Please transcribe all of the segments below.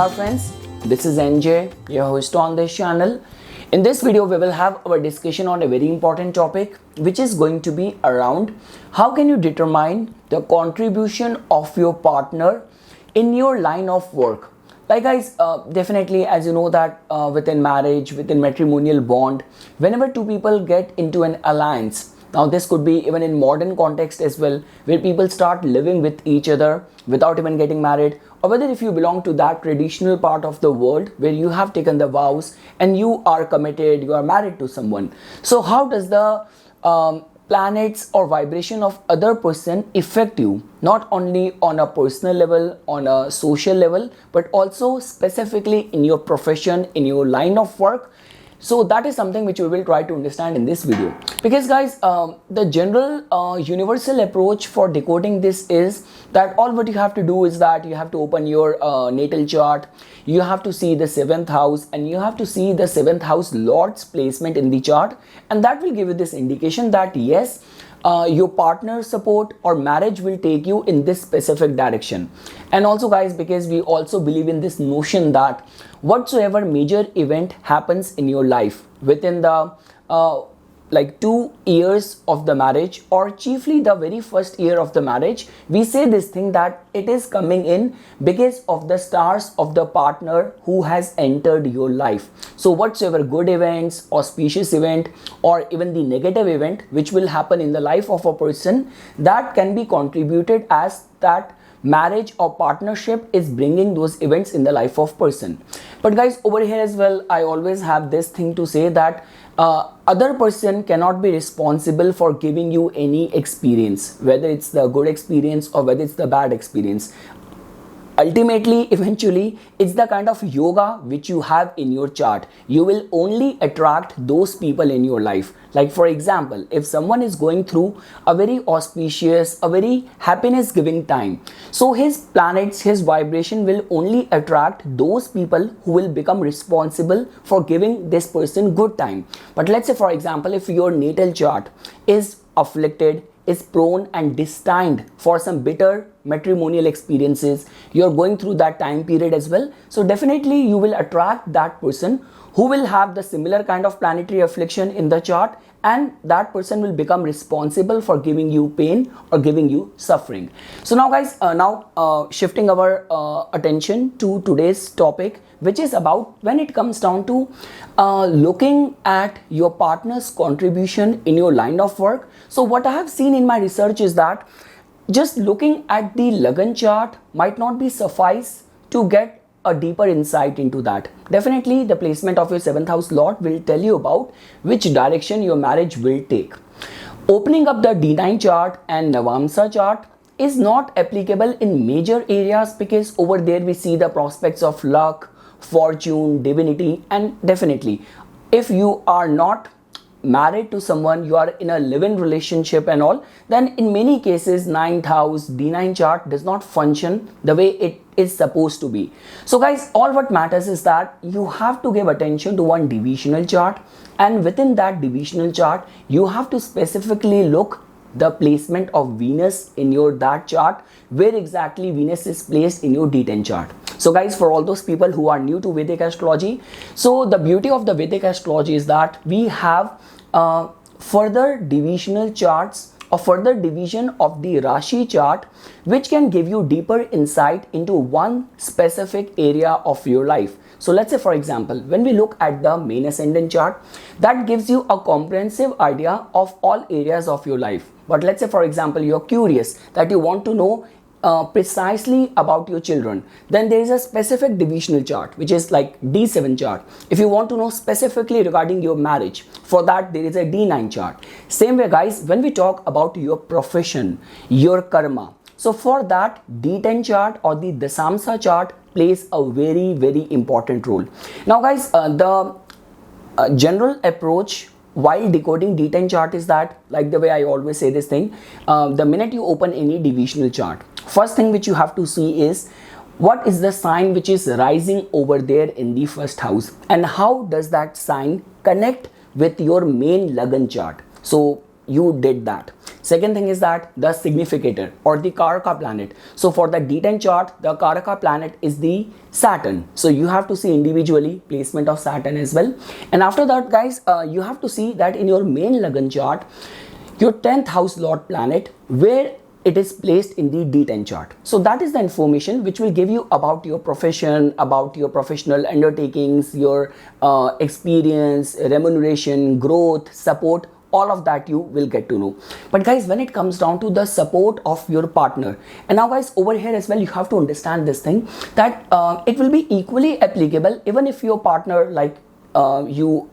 Namaskar friends, this is NJ, your host on this channel. In this video, we will have our discussion on a very important topic, which is going to be around how can you determine the contribution of your partner in your line of work. Like guys, definitely as you know that within marriage, within matrimonial bond, whenever two people get into an alliance, now this could be even in modern context as well, where people start living with each other without even getting married, or whether if you belong to that traditional part of the world where you have taken the vows and you are committed, you are married to someone. So how does the planets or vibration of other person affect you, not only on a personal level, on a social level, but also specifically in your profession, in your line of work? So that is something which we will try to understand in this video, because guys, the general universal approach for decoding this is that all what you have to do is that you have to open your natal chart, you have to see the 7th house, and you have to see the 7th house lord's placement in the chart, and that will give you this indication that yes, your partner support or marriage will take you in this specific direction. And also guys, because we also believe in this notion that whatsoever major event happens in your life within the 2 years of the marriage, or chiefly the very first year of the marriage, we say this thing that it is coming in because of the stars of the partner who has entered your life. So whatsoever good events, auspicious event, or even the negative event which will happen in the life of a person, that can be contributed as that marriage or partnership is bringing those events in the life of person. But guys, over here as well, I always have this thing to say that other person cannot be responsible for giving you any experience, whether it's the good experience or whether it's the bad experience. Ultimately, eventually, it's the kind of yoga which you have in your chart. You will only attract those people in your life. Like for example, if someone is going through a very auspicious, a very happiness giving time, so his planets, his vibration will only attract those people who will become responsible for giving this person good time. But let's say for example, if your natal chart is afflicted, is prone and destined for some bitter matrimonial experiences, you're going through that time period as well, so definitely you will attract that person who will have the similar kind of planetary affliction in the chart, and that person will become responsible for giving you pain or giving you suffering. So now guys, shifting our attention to today's topic, which is about when it comes down to looking at your partner's contribution in your line of work. So what I have seen in my research is that just looking at the Lagan chart might not be suffice to get a deeper insight into that. Definitely the placement of your 7th house lord will tell you about which direction your marriage will take. Opening up the D9 chart and Navamsa chart is not applicable in major areas, because over there we see the prospects of luck, fortune, divinity, and definitely if you are not married to someone, you are in a live-in relationship and all, then in many cases 9th house D9 chart does not function the way it is supposed to be. So guys, all what matters is that you have to give attention to one divisional chart, and within that divisional chart you have to specifically look the placement of Venus in your that chart, where exactly Venus is placed in your D10 chart. So guys, for all those people who are new to Vedic astrology, so the beauty of the Vedic astrology is that we have further divisional charts or further division of the Rashi chart, which can give you deeper insight into one specific area of your life. So let's say for example, when we look at the main ascendant chart, that gives you a comprehensive idea of all areas of your life. But let's say for example, you're curious that you want to know precisely about your children, then there is a specific divisional chart which is like D7 chart. If you want to know specifically regarding your marriage, for that there is a D9 chart. Same way guys, when we talk about your profession, your karma, so for that D10 chart or the Dasamsa chart plays a very important role. Now guys, the general approach while decoding D10 chart is that, like the way I always say this thing, the minute you open any divisional chart, first thing which you have to see is what is the sign which is rising over there in the first house, and how does that sign connect with your main Lagan chart. So you did that. Second thing is that the significator or the Karaka planet. So for the D10 chart, the Karaka planet is the Saturn. So you have to see individually placement of Saturn as well. And after that, guys, you have to see that in your main Lagna chart, your 10th house Lord planet, where it is placed in the D10 chart. So that is the information which will give you about your profession, about your professional undertakings, your experience, remuneration, growth, support. All of that you will get to know. But guys, when it comes down to the support of your partner, and now guys, over here as well, you have to understand this thing, that it will be equally applicable even if your partner, like you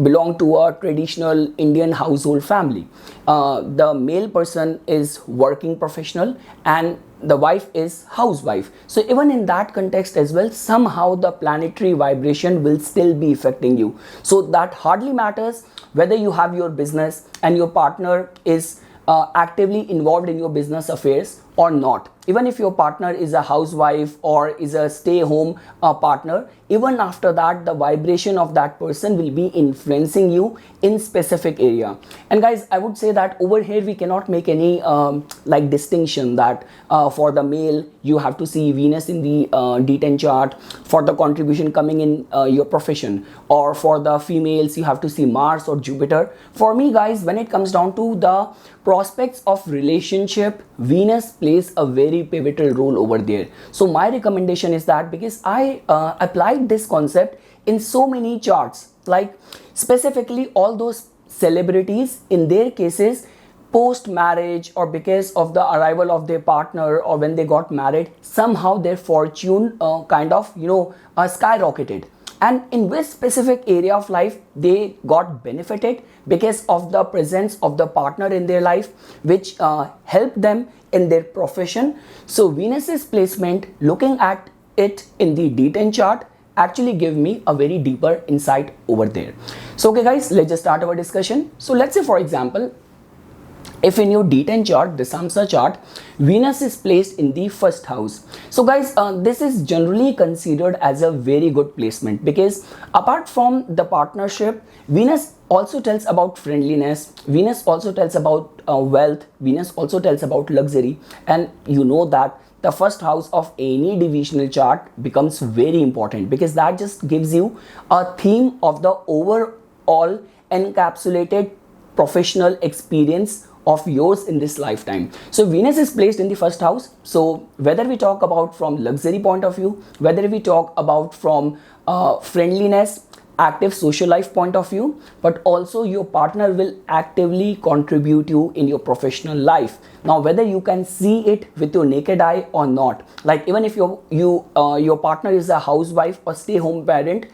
belong to a traditional Indian household family. The male person is working professional and the wife is housewife. So even in that context as well, somehow the planetary vibration will still be affecting you. So that hardly matters whether you have your business and your partner is actively involved in your business affairs or not. Even if your partner is a housewife or is a stay-home partner, even after that, the vibration of that person will be influencing you in specific area. And guys, I would say that over here we cannot make any like distinction that for the male you have to see Venus in the D10 chart for the contribution coming in your profession, or for the females you have to see Mars or Jupiter. For me, guys, when it comes down to the prospects of relationship, Venus plays a very pivotal role over there. So my recommendation is that, because I applied this concept in so many charts, like specifically all those celebrities, in their cases, post marriage or because of the arrival of their partner or when they got married, somehow their fortune kind of skyrocketed. And in which specific area of life they got benefited because of the presence of the partner in their life, which helped them in their profession. So Venus's placement, looking at it in the D10 chart, actually give me a very deeper insight over there. So okay guys, let's just start our discussion. So let's say, for example, if in your D10 chart, the Samsa chart, Venus is placed in the first house. So guys, this is generally considered as a very good placement, because apart from the partnership, Venus also tells about friendliness, Venus also tells about wealth, Venus also tells about luxury. And you know that the first house of any divisional chart becomes very important, because that just gives you a theme of the overall encapsulated professional experience of yours in this lifetime. So Venus is placed in the first house. So whether we talk about from luxury point of view, whether we talk about from friendliness, active social life point of view, but also your partner will actively contribute you in your professional life. Now whether you can see it with your naked eye or not, like even if your partner is a housewife or stay-home parent,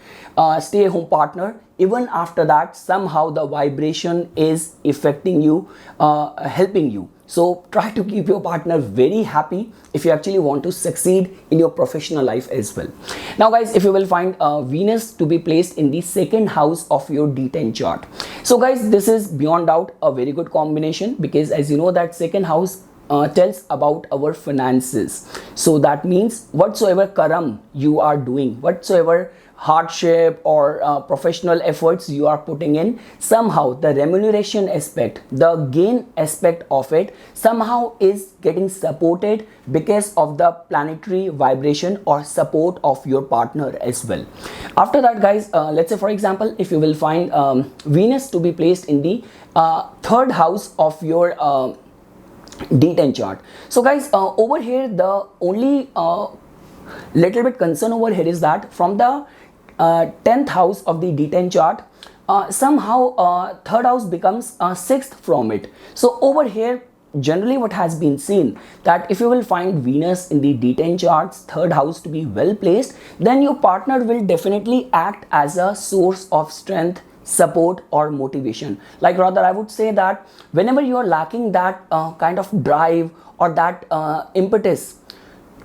stay-home partner, even after that somehow the vibration is affecting you, helping you. So try to keep your partner very happy if you actually want to succeed in your professional life as well. Now guys, if you will find Venus to be placed in the second house of your D10 chart. So guys, this is beyond doubt a very good combination, because as you know that second house tells about our finances. So that means whatsoever karam you are doing, whatsoever hardship or professional efforts you are putting in, somehow the remuneration aspect, the gain aspect of it somehow is getting supported because of the planetary vibration or support of your partner as well. After that guys, let's say for example, if you will find Venus to be placed in the third house of your D10 chart. So guys, over here the only little bit concern over here is that from the 10th house of the D10 chart, somehow third house becomes sixth from it. So over here generally what has been seen, that if you will find Venus in the D10 charts third house to be well placed, then your partner will definitely act as a source of strength, support or motivation. Like rather I would say that whenever you are lacking that kind of drive or that impetus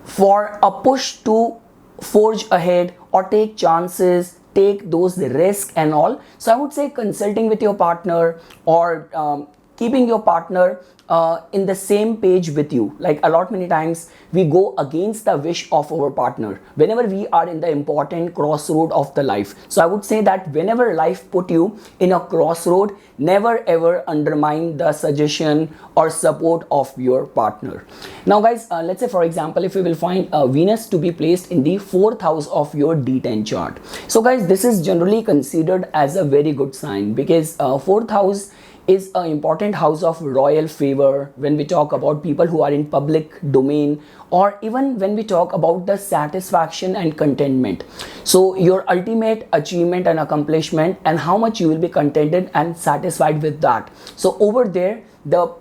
for a push to forge ahead or take chances, take those risks and all, so I would say consulting with your partner or keeping your partner in the same page with you. Like a lot many times we go against the wish of our partner whenever we are in the important crossroad of the life. So I would say that whenever life put you in a crossroad, never ever undermine the suggestion or support of your partner. Now guys, let's say for example, if we will find Venus to be placed in the 4th house of your D10 chart. So guys, this is generally considered as a very good sign, because 4th house is an important house of royal favor when we talk about people who are in public domain, or even when we talk about the satisfaction and contentment. So your ultimate achievement and accomplishment, and how much you will be contented and satisfied with that. So over there, the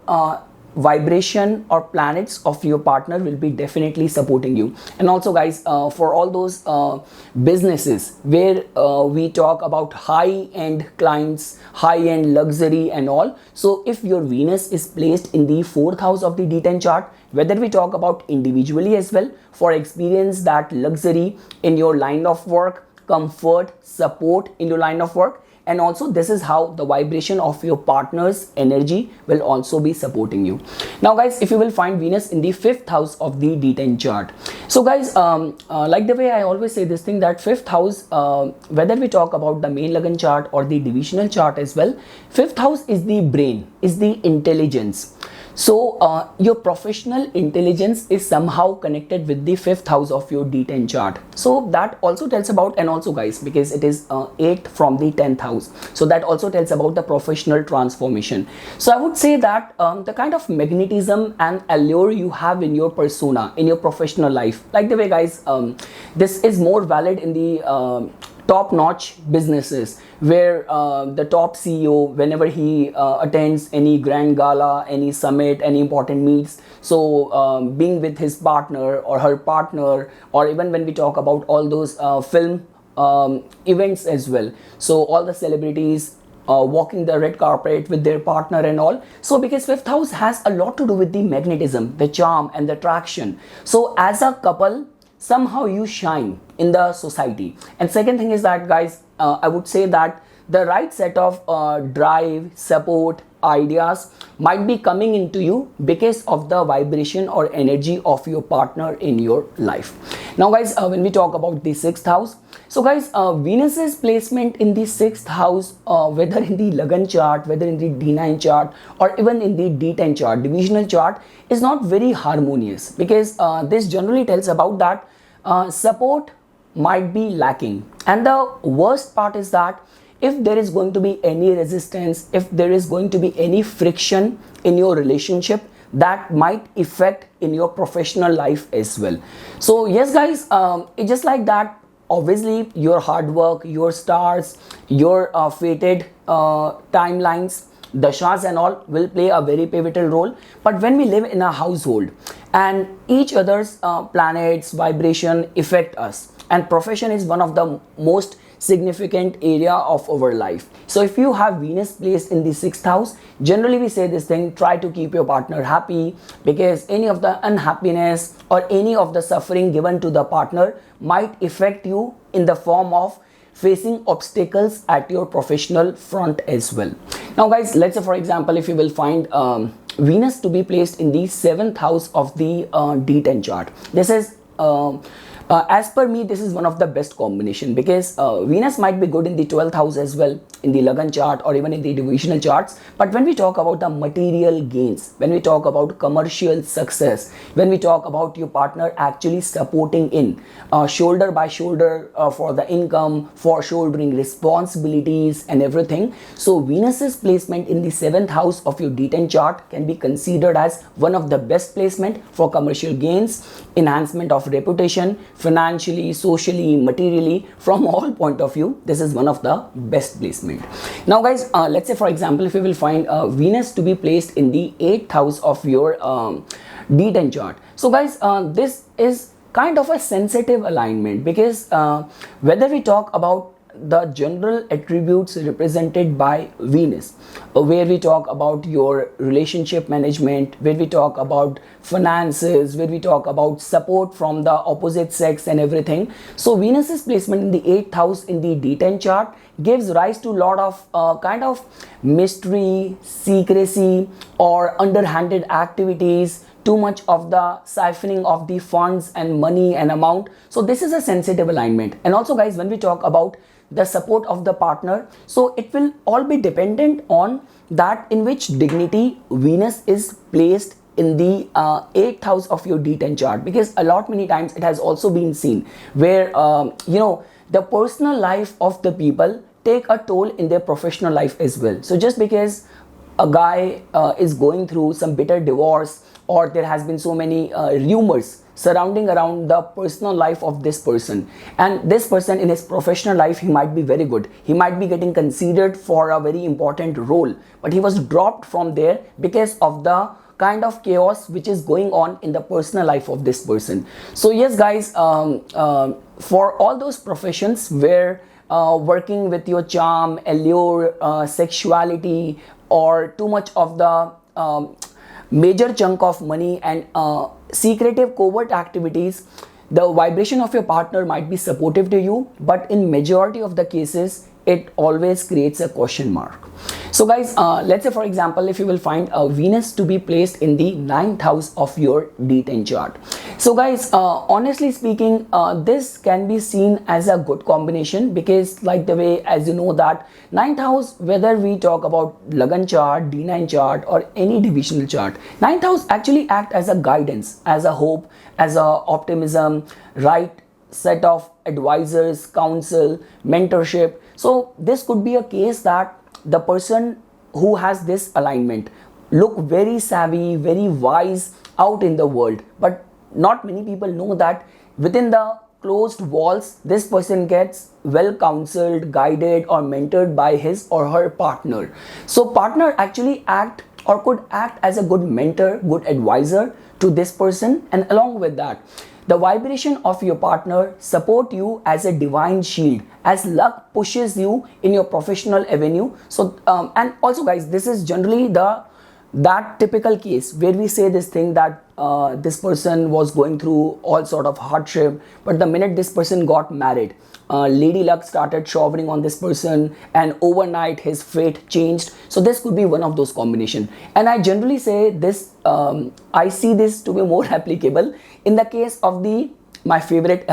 vibration or planets of your partner will be definitely supporting you. And also guys, for all those businesses where we talk about high-end clients, high-end luxury and all, so if your Venus is placed in the 4th house of the D10 chart, whether we talk about individually as well, for experience that luxury in your line of work, comfort, support in your line of work, and also this is how the vibration of your partner's energy will also be supporting you. Now guys, if you will find Venus in the 5th house of the D10 chart, so guys, like the way I always say this thing, that 5th house, whether we talk about the main Lagan chart or the divisional chart as well, 5th house is the brain, is the intelligence. So your professional intelligence is somehow connected with the 5th house of your D10 chart. So that also tells about, and also guys, because it is 8th from the 10th house, so that also tells about the professional transformation. So I would say that the kind of magnetism and allure you have in your persona, in your professional life, like the way guys, this is more valid in the top-notch businesses where the top CEO, whenever he attends any grand gala, any summit, any important meets, so being with his partner or her partner, or even when we talk about all those film events as well, so all the celebrities walking the red carpet with their partner and all. So because 5th house has a lot to do with the magnetism, the charm and the attraction. So as a couple, somehow you shine in the society. And second thing is that guys, I would say that the right set of drive, support, ideas might be coming into you because of the vibration or energy of your partner in your life. Now guys, when we talk about the 6th house, so guys, Venus's placement in the 6th house, whether in the Lagan chart, whether in the D9 chart, or even in the D10 chart, divisional chart, is not very harmonious, because this generally tells about that support might be lacking. And the worst part is that if there is going to be any resistance, if there is going to be any friction in your relationship, that might affect in your professional life as well. So yes guys, it's just like that. Obviously your hard work, your stars, your fated timelines, dashas and all will play a very pivotal role. But when we live in a household and each other's planets vibration affect us, and profession is one of the most significant area of our life. So if you have Venus placed in the 6th house, generally we say this thing, try to keep your partner happy, because any of the unhappiness or any of the suffering given to the partner might affect you in the form of facing obstacles at your professional front as well. Now guys, let's say for example, if you will find Venus to be placed in the 7th house of the D10 chart, this is as per me, this is one of the best combination, because Venus might be good in the 12th house as well, in the Lagan chart or even in the divisional charts. But when we talk about the material gains, when we talk about commercial success, when we talk about your partner actually supporting in shoulder by shoulder for the income, for shouldering responsibilities and everything, so Venus's placement in the 7th house of your D10 chart can be considered as one of the best placement for commercial gains, enhancement of reputation, financially, socially, materially, from all point of view. This is one of the best placement. Now guys, let's say for example, if we will find Venus to be placed in the 8th house of your D10 chart. So guys, this is kind of a sensitive alignment, because whether we talk about the general attributes represented by Venus, where we talk about your relationship management, where we talk about finances, where we talk about support from the opposite sex and everything. So Venus's placement in the 8th house in the D10 chart gives rise to a lot of kind of mystery, secrecy, or underhanded activities, too much of the siphoning of the funds and money and amount. So this is a sensitive alignment. And also guys, when we talk about the support of the partner, so it will all be dependent on that in which dignity Venus is placed in the 8th house of your D10 chart, because a lot many times it has also been seen where the personal life of the people take a toll in their professional life as well. So just because a guy is going through some bitter divorce, or there has been so many rumors surrounding around the personal life of this person, and this person in his professional life, he might be very good, he might be getting considered for a very important role, but he was dropped from there because of the kind of chaos which is going on in the personal life of this person. So yes guys, for all those professions where working with your charm, allure, sexuality, or too much of the major chunk of money and secretive covert activities, the vibration of your partner might be supportive to you, but in majority of the cases it always creates a question mark. So guys, let's say for example, if you will find a Venus to be placed in the 9th house of your D10 chart. So guys, honestly speaking, this can be seen as a good combination, because like the way, as you know, that 9th house, whether we talk about Lagan chart, D9 chart, or any divisional chart, 9th house actually act as a guidance, as a hope, as a optimism, right set of advisors, counsel, mentorship. So this could be a case that the person who has this alignment look very savvy, very wise out in the world, but not many people know that within the closed walls this person gets well counseled, guided, or mentored by his or her partner. So partner actually act or could act as a good mentor, good advisor to this person, and along with that, the vibration of your partner support you as a divine shield, as luck pushes you in your professional avenue. So and also guys, this is generally that typical case where we say this thing that this person was going through all sort of hardship, but the minute this person got married, lady luck started showering on this person, and overnight his fate changed. So this could be one of those combination, and I generally say this, I see this to be more applicable in the case of my favorite,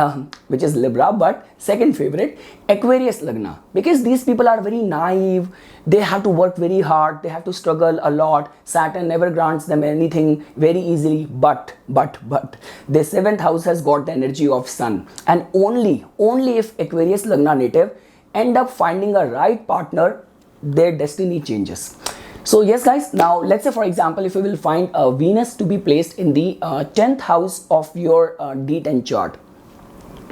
which is Libra, but second favorite, Aquarius Lagna, because these people are very naive, they have to work very hard, they have to struggle a lot, Saturn never grants them anything very easily, but the 7th house has got the energy of Sun, and only if Aquarius Lagna native end up finding a right partner, their destiny changes. So yes guys, now let's say for example, if you will find a Venus to be placed in the 10th house of your D10 chart.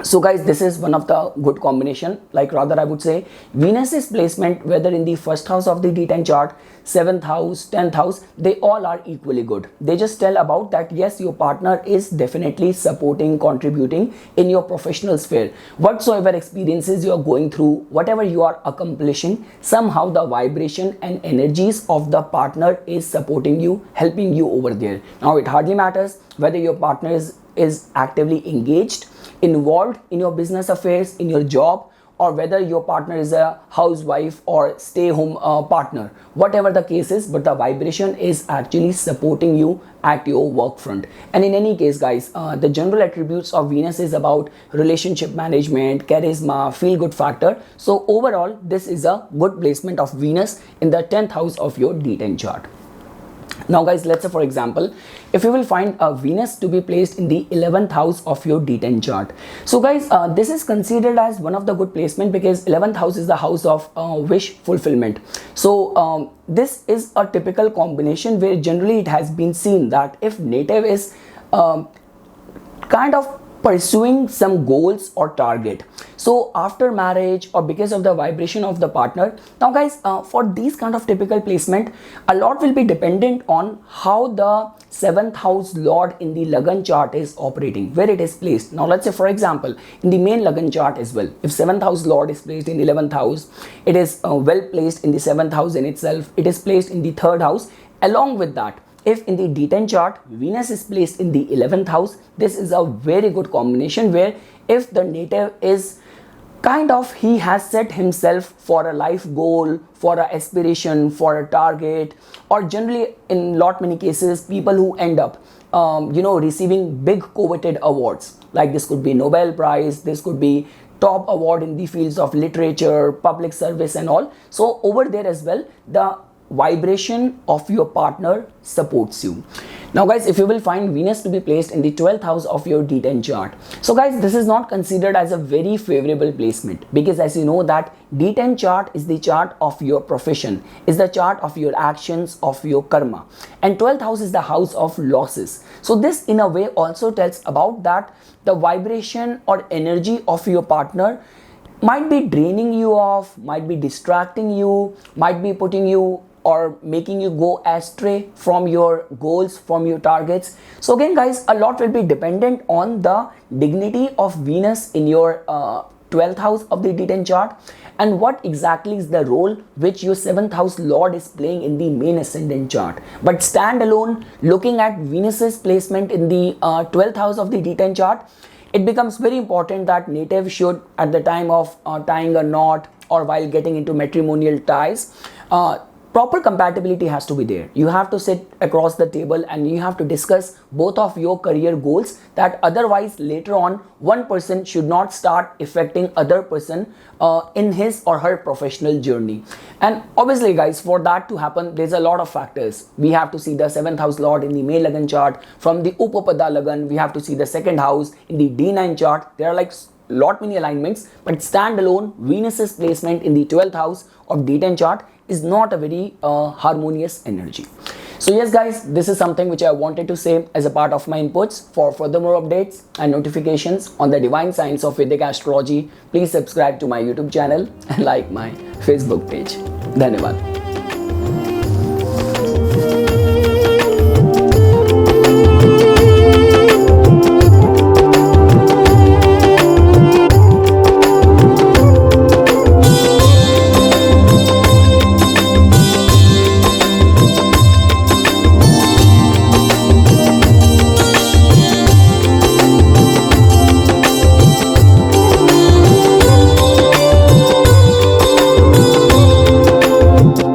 So guys, this is one of the good combination, like rather I would say Venus's placement, whether in the 1st house of the D10 chart, 7th house, 10th house, they all are equally good. They just tell about that yes, your partner is definitely supporting, contributing in your professional sphere. Whatsoever experiences you are going through, whatever you are accomplishing, somehow the vibration and energies of the partner is supporting you, helping you over there. Now it hardly matters whether your partner is actively engaged, involved in your business affairs, in your job, or whether your partner is a housewife or stay-home partner, whatever the case is, but the vibration is actually supporting you at your work front. And in any case guys, the general attributes of Venus is about relationship management, charisma, feel-good factor. So overall, this is a good placement of Venus in the 10th house of your D10 chart. Now guys, let's say for example, if you will find a Venus to be placed in the 11th house of your D10 chart. So guys, this is considered as one of the good placement, because 11th house is the house of wish fulfillment. So this is a typical combination where generally it has been seen that if native is kind of pursuing some goals or target, so after marriage or because of the vibration of the partner. Now guys, for these kind of typical placement, a lot will be dependent on how the 7th house lord in the Lagan chart is operating, where it is placed. Now let's say for example, in the main Lagan chart as well, if 7th house lord is placed in the 11th house, it is well placed in the 7th house in itself, it is placed in the 3rd house. Along with that, if in the D10 chart Venus is placed in the 11th house, this is a very good combination where if the native is kind of he has set himself for a life goal, for an aspiration, for a target, or generally in lot many cases people who end up receiving big coveted awards, like this could be Nobel Prize, this could be top award in the fields of literature, public service and all. So over there as well, the vibration of your partner supports you. Now guys, if you will find Venus to be placed in the 12th house of your D10 chart, so guys, this is not considered as a very favorable placement, because as you know that D10 chart is the chart of your profession, is the chart of your actions, of your karma, and 12th house is the house of losses. So this in a way also tells about that the vibration or energy of your partner might be draining you off, might be distracting you, might be putting you or making you go astray from your goals, from your targets. So again guys, a lot will be dependent on the dignity of Venus in your 12th house of the D10 chart, and what exactly is the role which your 7th house lord is playing in the main ascendant chart. But standalone, looking at Venus's placement in the 12th house of the D10 chart, it becomes very important that native should, at the time of tying a knot or while getting into matrimonial ties, proper compatibility has to be there. You have to sit across the table and you have to discuss both of your career goals, that otherwise later on one person should not start affecting other person in his or her professional journey. And obviously guys, for that to happen, there's a lot of factors. We have to see the 7th house lord in the May Lagan chart. From the Upapada Lagan, we have to see the 2nd house in the D9 chart. There are like lot many alignments, but standalone Venus's placement in the 12th house of D10 chart is not a very harmonious energy. So yes guys, this is something which I wanted to say as a part of my inputs. For furthermore updates and notifications on the divine science of Vedic astrology, please subscribe to my YouTube channel and like my Facebook page. Dhanyavad.